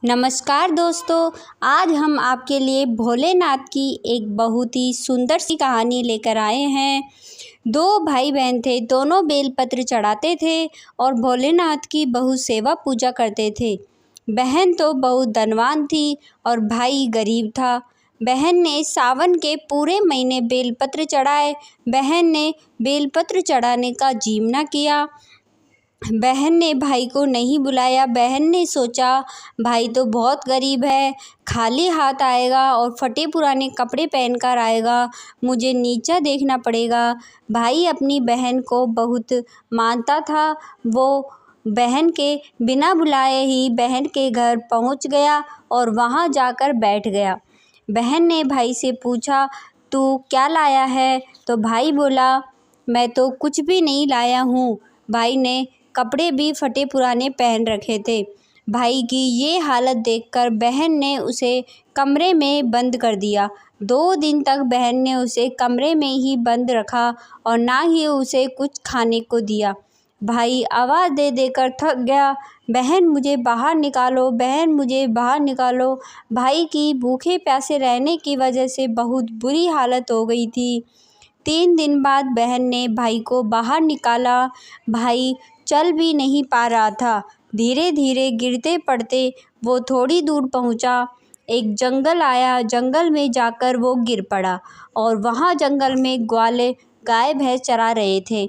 नमस्कार दोस्तों, आज हम आपके लिए भोलेनाथ की एक बहुत ही सुंदर सी कहानी लेकर आए हैं। दो भाई बहन थे, दोनों बेलपत्र चढ़ाते थे और भोलेनाथ की बहुत सेवा पूजा करते थे। बहन तो बहुत धनवान थी और भाई गरीब था। बहन ने सावन के पूरे महीने बेलपत्र चढ़ाए। बहन ने बेलपत्र चढ़ाने का जीवना किया। बहन ने भाई को नहीं बुलाया। बहन ने सोचा भाई तो बहुत गरीब है, खाली हाथ आएगा और फटे पुराने कपड़े पहनकर आएगा, मुझे नीचा देखना पड़ेगा। भाई अपनी बहन को बहुत मानता था। वो बहन के बिना बुलाए ही बहन के घर पहुंच गया और वहां जाकर बैठ गया। बहन ने भाई से पूछा, तू क्या लाया है? तो भाई बोला, मैं तो कुछ भी नहीं लाया हूँ। भाई ने कपड़े भी फटे पुराने पहन रखे थे। भाई की ये हालत देखकर बहन ने उसे कमरे में बंद कर दिया। 2 दिन तक बहन ने उसे कमरे में ही बंद रखा और ना ही उसे कुछ खाने को दिया। भाई आवाज़ दे देकर थक गया, बहन मुझे बाहर निकालो, बहन मुझे बाहर निकालो। भाई की भूखे प्यासे रहने की वजह से बहुत बुरी हालत हो गई थी। 3 दिन बाद बहन ने भाई को बाहर निकाला। भाई चल भी नहीं पा रहा था। धीरे धीरे गिरते पड़ते वो थोड़ी दूर पहुंचा। एक जंगल आया। जंगल में जाकर वो गिर पड़ा और वहां जंगल में ग्वाले गाय भैंस चरा रहे थे।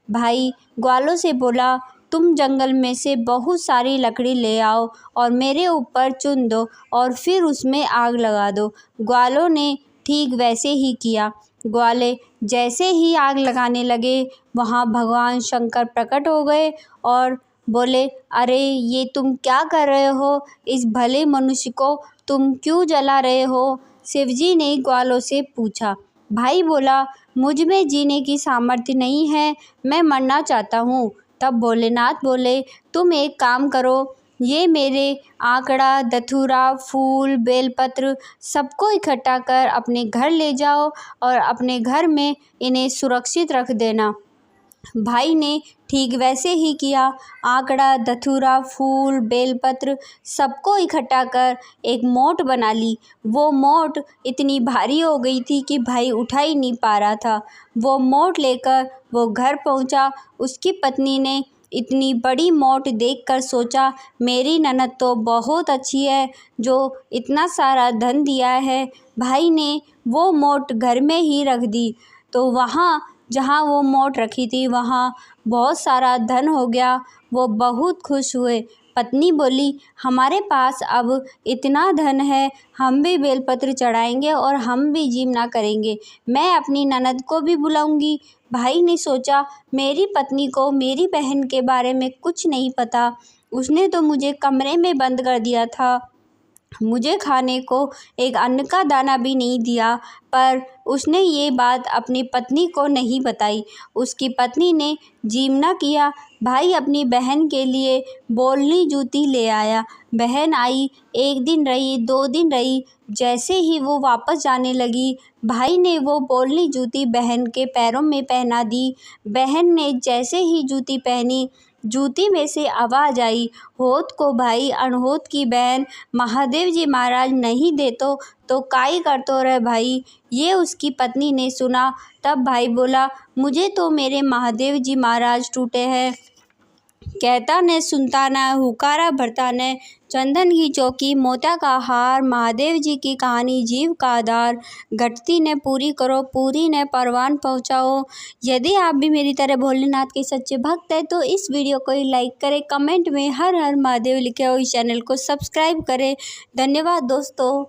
भाई ग्वालों से बोला, तुम जंगल में से बहुत सारी लकड़ी ले आओ और मेरे ऊपर चुन दो और फिर उसमें आग लगा दो। ग्वालों ने ठीक वैसे ही किया। ग्वाले जैसे ही आग लगाने लगे, वहाँ भगवान शंकर प्रकट हो गए और बोले, अरे ये तुम क्या कर रहे हो? इस भले मनुष्य को तुम क्यों जला रहे हो? शिवजी ने ग्वालों से पूछा। भाई बोला, मुझ में जीने की सामर्थ्य नहीं है, मैं मरना चाहता हूँ। तब भोलेनाथ बोले, तुम एक काम करो, ये मेरे आंकड़ा, धतूरा, फूल, बेलपत्र सबको इकट्ठा कर अपने घर ले जाओ और अपने घर में इन्हें सुरक्षित रख देना। भाई ने ठीक वैसे ही किया। आंकड़ा, धतूरा, फूल, बेलपत्र सबको इकट्ठा कर एक मोट बना ली। वो मोट इतनी भारी हो गई थी कि भाई उठा ही नहीं पा रहा था। वो मोट लेकर वो घर पहुंचा। उसकी पत्नी ने इतनी बड़ी मोट देखकर सोचा, मेरी ननद तो बहुत अच्छी है जो इतना सारा धन दिया है। भाई ने वो मोट घर में ही रख दी। तो वहाँ जहाँ वो मोट रखी थी वहाँ बहुत सारा धन हो गया। वो बहुत खुश हुए। पत्नी बोली, हमारे पास अब इतना धन है, हम भी बेलपत्र चढ़ाएंगे और हम भी जीवना करेंगे। मैं अपनी ननद को भी बुलाऊंगी। भाई ने सोचा, मेरी पत्नी को मेरी बहन के बारे में कुछ नहीं पता, उसने तो मुझे कमरे में बंद कर दिया था, मुझे खाने को एक अन्न का दाना भी नहीं दिया। पर उसने ये बात अपनी पत्नी को नहीं बताई। उसकी पत्नी ने जीवना किया। भाई अपनी बहन के लिए बोलनी जूती ले आया। बहन आई, 1 दिन रही, 2 दिन रही। जैसे ही वो वापस जाने लगी, भाई ने वो बोलनी जूती बहन के पैरों में पहना दी। बहन ने जैसे ही जूती पहनी, जूती में से आवाज़ आई, होत को भाई अनहोत की बहन, महादेव जी महाराज नहीं देतो तो काई करतो रहे भाई। ये उसकी पत्नी ने सुना। तब भाई बोला, मुझे तो मेरे महादेव जी महाराज टूटे हैं। कहता ने सुनता न, हुकारा भरता ने, चंदन की चौकी, मोता का हार, महादेव जी की कहानी जीव का आधार, घटती ने पूरी करो, पूरी ने परवान पहुँचाओ। यदि आप भी मेरी तरह भोलेनाथ के सच्चे भक्त हैं तो इस वीडियो को लाइक करें, कमेंट में हर हर महादेव लिखे और इस चैनल को सब्सक्राइब करें। धन्यवाद दोस्तों।